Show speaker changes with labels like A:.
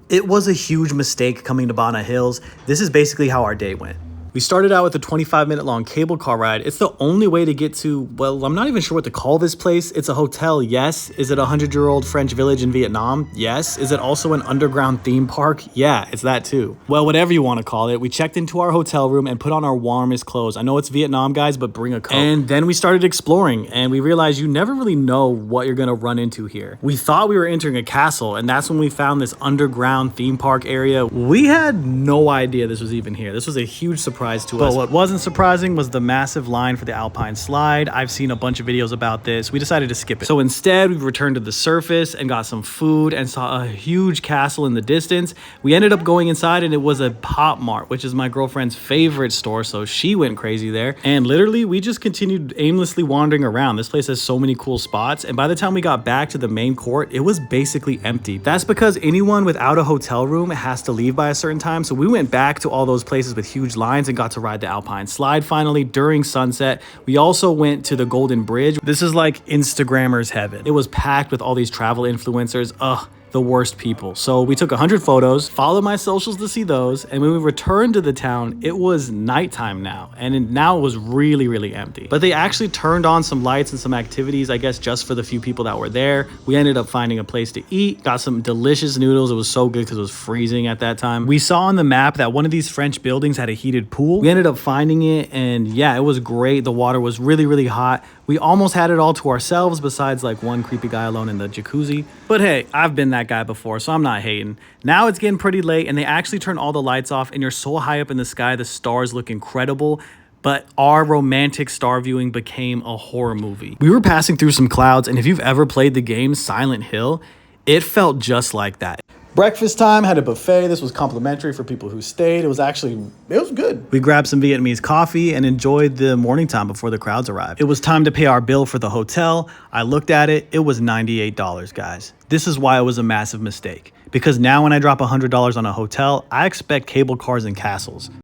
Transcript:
A: It was a huge mistake coming to Bana Hills. This is basically how our day went. We started out with a 25-minute long cable car ride. It's the only way to get to, well, I'm not even sure what to call this place. It's a hotel, yes. Is it a 100-year-old French village in Vietnam? Yes. Is it also an underground theme park? Yeah, it's that too. Well, whatever you want to call it, we checked into our hotel room and put on our warmest clothes. I know it's Vietnam, guys, but bring a coat. And then we started exploring, and we realized you never really know what you're gonna run into here. We thought we were entering a castle, and that's when we found this underground theme park area. We had no idea this was even here. This was a huge surprise to us. But what wasn't surprising was the massive line for the Alpine slide. I've seen a bunch of videos about this. We decided to skip it. So instead, we returned to the surface and got some food and saw a huge castle in the distance. We ended up going inside, and it was a Pop Mart, which is my girlfriend's favorite store, so she went crazy there. And literally, we just continued aimlessly wandering around. This place has so many cool spots, and by the time we got back to the main court, it was basically empty. That's because anyone without a hotel room has to leave by a certain time, so we went back to all those places with huge lines and got to ride the Alpine slide finally during sunset. We also went to the Golden Bridge. This is like Instagrammers heaven. It was packed with all these travel influencers. Ugh, the worst people. So we took 100 photos, followed my socials to see those, and when we returned to the town, it was nighttime now, and now it was really, really empty. But they actually turned on some lights and some activities, I guess, just for the few people that were there. We ended up finding a place to eat, got some delicious noodles. It was so good because it was freezing at that time. We saw on the map that one of these French buildings had a heated pool. We ended up finding it, and yeah, it was great. The water was really, really hot. We almost had it all to ourselves besides like one creepy guy alone in the jacuzzi. But hey, I've been that guy before, so I'm not hating. Now it's getting pretty late, and they actually turn all the lights off, and you're so high up in the sky, the stars look incredible. But our romantic star viewing became a horror movie. We were passing through some clouds, and if you've ever played the game Silent Hill, it felt just like that. Breakfast time, had a buffet. This was complimentary for people who stayed. It was good. We grabbed some Vietnamese coffee and enjoyed the morning time before the crowds arrived. It was time to pay our bill for the hotel. I looked at it. It was $98, guys. This is why it was a massive mistake. Because now when I drop $100 on a hotel, I expect cable cars and castles.